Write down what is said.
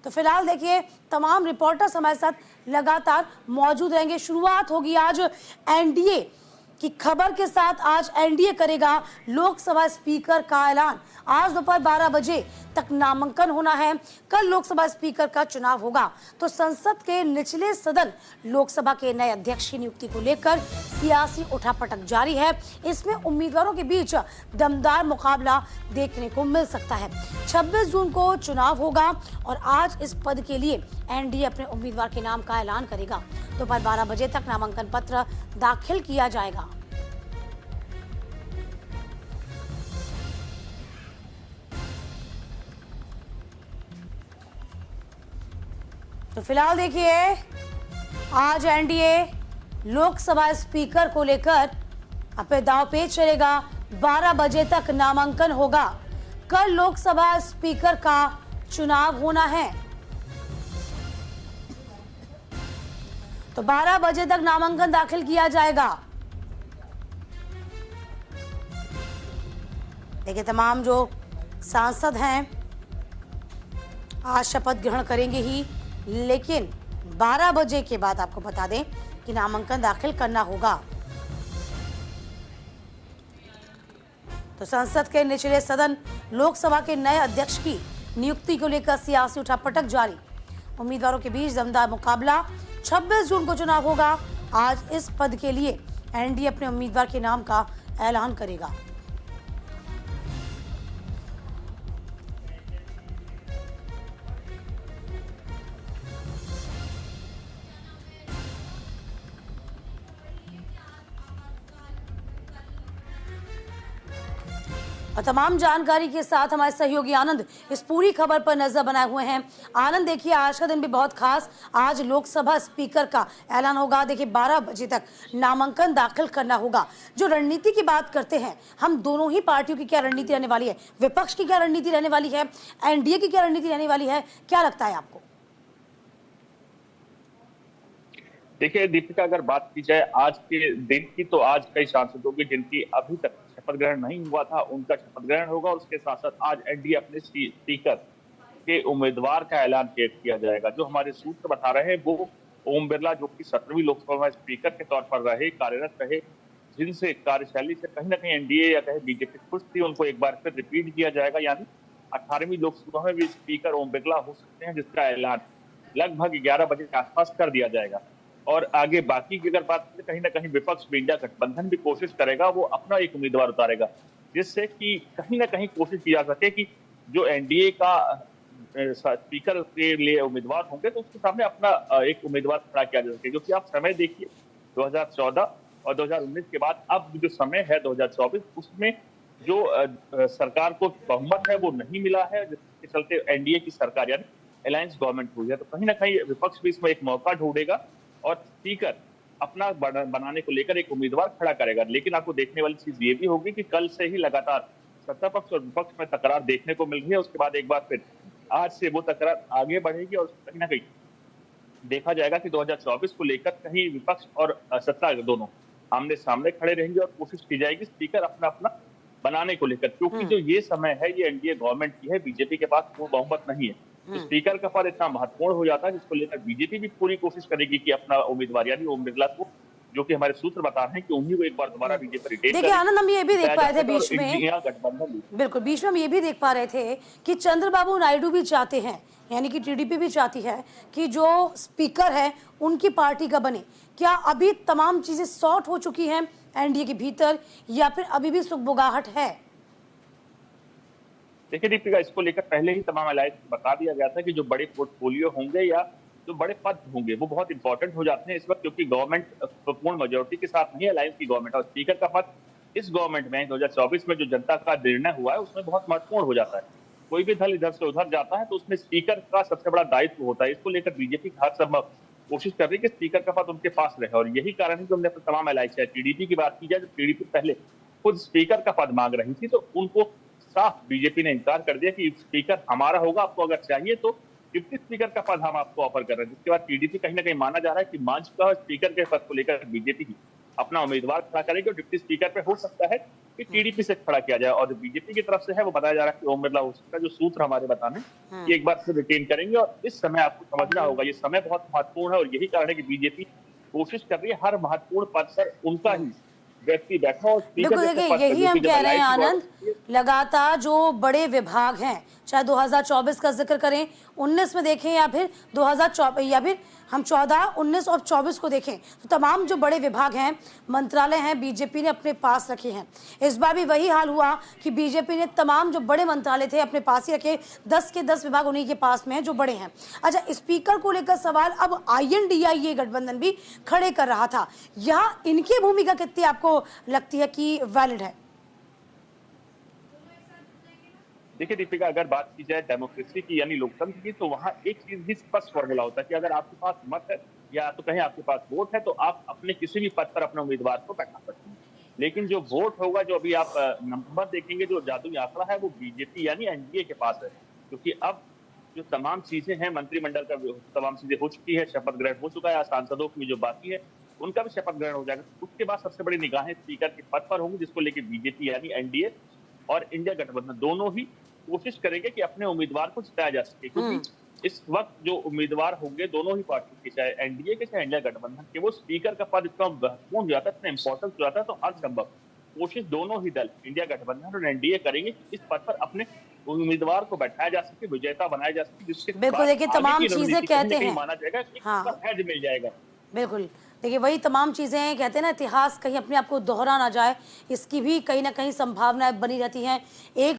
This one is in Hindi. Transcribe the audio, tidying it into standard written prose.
तो फिलहाल देखिए तमाम रिपोर्टर्स हमारे साथ लगातार मौजूद रहेंगे। शुरुआत होगी आज एनडीए की खबर के साथ। आज एनडीए करेगा लोकसभा स्पीकर का ऐलान। आज दोपहर 12 बजे तक नामांकन होना है। कल लोकसभा स्पीकर का चुनाव होगा। तो संसद के निचले सदन लोकसभा के नए अध्यक्ष की नियुक्ति को लेकर सियासी उठापटक जारी है। इसमें उम्मीदवारों के बीच दमदार मुकाबला देखने को मिल सकता है। 26 जून को चुनाव होगा और आज इस पद के लिए एनडीए अपने उम्मीदवार के नाम का ऐलान करेगा। दोपहर 12 बजे तक नामांकन पत्र दाखिल किया जाएगा। तो फिलहाल देखिए आज एनडीए लोकसभा स्पीकर को लेकर अपने दांव पेच चलेगा। 12 बजे तक नामांकन होगा। कल लोकसभा स्पीकर का चुनाव होना है। तो 12 बजे तक नामांकन दाखिल किया जाएगा। देखिए तमाम जो सांसद हैं आज शपथ ग्रहण करेंगे ही, लेकिन 12 बजे के बाद आपको बता दें कि नामांकन दाखिल करना होगा। तो संसद के निचले सदन लोकसभा के नए अध्यक्ष की नियुक्ति को लेकर सियासी उठापटक जारी। उम्मीदवारों के बीच दमदार मुकाबला। 26 जून को चुनाव होगा। आज इस पद के लिए एनडीए अपने उम्मीदवार के नाम का ऐलान करेगा। और तमाम जानकारी के साथ हमारे सहयोगी आनंद इस पूरी खबर पर नजर बनाए हुए हैं। आनंद देखिए आज का दिन भी बहुत खास। आज लोकसभा स्पीकर का ऐलान होगा। देखिए 12 बजे तक नामांकन दाखिल करना होगा। जो रणनीति की बात करते हैं हम, दोनों ही पार्टियों की क्या रणनीति रहने वाली है, विपक्ष की क्या रणनीति रहने वाली है, एनडीए की क्या रणनीति रहने वाली है, क्या लगता है आपको? देखिए दीपिका, अगर बात की जाए आज के दिन की, तो आज कई सांसदों की जिनकी अभी तक शपथ ग्रहण नहीं हुआ था उनका शपथ ग्रहण होगा। और उसके साथ साथ आज एनडीए अपने स्पीकर के उम्मीदवार का ऐलान किया जाएगा। जो हमारे सूत्र बता रहे हैं वो ओम बिरला, जो कि 17वीं लोकसभा स्पीकर के तौर पर कार्यरत रहे, जिनसे कार्यशैली से कहीं ना कहीं एनडीए या कहीं बीजेपी खुश थी, उनको एक बार फिर रिपीट किया जाएगा। यानी 18वीं लोकसभा में भी स्पीकर ओम बिरला हो सकते हैं, जिसका ऐलान लगभग 11 बजे के आसपास कर दिया जाएगा। और आगे बाकी की अगर बात करें, कहीं ना कहीं विपक्ष भी, इंडिया गठबंधन भी कोशिश करेगा, वो अपना एक उम्मीदवार उतारेगा, जिससे कि कहीं ना कहीं कोशिश की जा सके कि जो एनडीए का स्पीकर के लिए उम्मीदवार होंगे तो उसके सामने अपना एक उम्मीदवार खड़ा किया जा सके। क्योंकि आप समय देखिए 2014 और 2019 के बाद अब जो समय है 2024, उसमें जो सरकार को बहुमत है वो नहीं मिला है, जिसके चलते एनडीए की सरकार यानी अलायंस गवर्नमेंट हुई है। तो कहीं ना कहीं विपक्ष भी इसमें एक मौका ढूंढेगा और स्पीकर अपना बनाने को लेकर एक उम्मीदवार खड़ा करेगा। लेकिन आपको देखने वाली चीज ये भी होगी कि कल से ही लगातार सत्ता पक्ष और विपक्ष में तकरार देखने को मिल रही है। उसके बाद एक बार फिर आज से वो तकरार आगे बढ़ेगी और कहीं ना कहीं देखा जाएगा कि 2024 को लेकर कहीं विपक्ष और सत्ता दोनों आमने सामने खड़े रहेंगे और कोशिश की जाएगी स्पीकर अपना अपना बनाने को लेकर। क्योंकि जो ये समय है ये एनडीए गवर्नमेंट की है, बीजेपी के पास वो बहुमत नहीं है। तो स्पीकर का पद इतना महत्वपूर्ण हो जाता है, जिसको लेकर बीजेपी भी पूरी कोशिश करेगी कि अपना उम्मीदवार यानी ओम बिरला को, जो कि हमारे सूत्र बता रहे हैं कि उन्हीं को एक बार दोबारा बीजेपी रिटेन। देखिए आनंद, हम ये भी देख पा रहे थे बीच में, बिल्कुल बीच में हम ये भी देख पा रहे थे कि चंद्रबाबू नायडू भी चाहते हैं, यानी कि टीडीपी भी चाहती है कि जो स्पीकर है उनकी पार्टी का बने। क्या अभी तमाम चीजें सॉर्ट हो चुकी हैं एनडीए के भीतर, या फिर अभी भी सुगबुगाहट है? देखिए दीपिका, इसको लेकर पहले ही तमाम अलायंस बता दिया गया था कि जो बड़े पोर्टफोलियो होंगे या जो बड़े पद होंगे वो बहुत इंपॉर्टेंट हो जाते हैं इस वक्त, क्योंकि गवर्नमेंट पूर्ण मेजोरिटी के साथ नहीं है अलायंस की गवर्नमेंट। और स्पीकर का पद इस गवर्नमेंट में 2024 में जो जनता का निर्णय हुआ है उसमें बहुत महत्वपूर्ण हो जाता है। कोई भी दल इधर से उधर जाता है तो उसमें स्पीकर का सबसे बड़ा दायित्व होता है। इसको लेकर बीजेपी हर संभव कोशिश कर रही है कि स्पीकर का पद उनके पास रहे। और यही कारण है कि हमने तमाम अलायंस है। टीडीपी की बात की जाए तो टीडीपी पहले खुद स्पीकर का पद मांग रही थी, तो उनको साफ बीजेपी ने इनकार कर दिया कि स्पीकर हमारा होगा, आपको अगर चाहिए तो डिप्टी स्पीकर का पद हम आपको ऑफर कर रहे हैं। जिसके बाद टीडीपी कहीं ना कहीं माना जा रहा है कि मान चुका है स्पीकर के पद को लेकर बीजेपी ही अपना उम्मीदवार खड़ा करेगी और डिप्टी स्पीकर पे हो सकता है कि टीडीपी से खड़ा किया जाए, और बीजेपी की तरफ से है वो बताया जा रहा है कि ओम बिरला हो सकता है। जो सूत्र हमारे बताने कि एक बार फिर रिटेन करेंगे, और इस समय आपको समझना होगा ये समय बहुत महत्वपूर्ण है, और यही कारण है कि बीजेपी कोशिश कर रही है हर महत्वपूर्ण पद पर उनका ही व्यक्ति बैठा, और स्पीकर बिल्कुल, जैसे देखिए पद पर यही जो हम कि जब कह रहे हैं LIC आनंद, गवर्नमेंट लगातार जो बड़े विभाग हैं, चाहे 2024 का जिक्र करें, 19 में देखें, या फिर 2024, या फिर हम 14, 19 और 24 को देखें, तो तमाम जो बड़े विभाग हैं, मंत्रालय हैं, बीजेपी ने अपने पास रखे हैं। इस बार भी वही हाल हुआ कि बीजेपी ने तमाम जो बड़े मंत्रालय थे अपने पास ही रखे। 10 के 10 विभाग उन्हीं के पास में हैं जो बड़े हैं। अच्छा, स्पीकर को लेकर सवाल अब INDIA गठबंधन भी खड़े कर रहा था। यहाँ इनकी भूमिका कितनी आपको लगती है कि वैलिड है? देखिए दीपिका, अगर बात की जाए डेमोक्रेसी की यानी लोकतंत्र की, तो वहाँ एक चीज भी स्पष्ट फॉर्मूला होता है कि अगर आपके पास मत है या तो कहें आपके पास वोट है, तो आप अपने किसी भी पद पर अपने उम्मीदवार को बैठा सकते हैं। लेकिन जो वोट होगा, जो अभी आप नंबर देखेंगे, जो जादुई आंकड़ा है, वो बीजेपी यानी एनडीए के पास है। क्योंकि अब जो तमाम चीजें हैं, मंत्रिमंडल का तमाम चीजें हो चुकी है, शपथ ग्रहण हो चुका है, सांसदों की जो बाकी है उनका भी शपथ ग्रहण हो जाएगा। उसके बाद सबसे बड़ी निगाहें स्पीकर के पद पर होंगी, जिसको लेकर बीजेपी यानी एनडीए और इंडिया गठबंधन दोनों ही कोशिश करेंगे कि अपने उम्मीदवार को जिताया जा सके। क्योंकि इस वक्त जो उम्मीदवार होंगे दोनों ही पार्टी के, चाहे एनडीए के चाहे इंडिया गठबंधन के, वो स्पीकर का पद इतना महत्वपूर्ण हो जाता है, इतना इंपॉर्टेंट हो जाता है, तो हर संभव कोशिश दोनों ही दल, इंडिया गठबंधन और एनडीए, करेंगे कि इस पद पर अपने उम्मीदवार को बैठाया जा सके, विजेता बनाया जा सके, जिसके बिल्कुल, देखिए तमाम चीजें कहते हैं, माना जाएगा कि हाँ, हेड मिल जाएगा। बिल्कुल, देखिए वही तमाम चीज़ें कहते हैं ना, इतिहास कहीं अपने आप को दोहरा ना जाए, इसकी भी कहीं ना कहीं संभावनाएं बनी रहती हैं। एक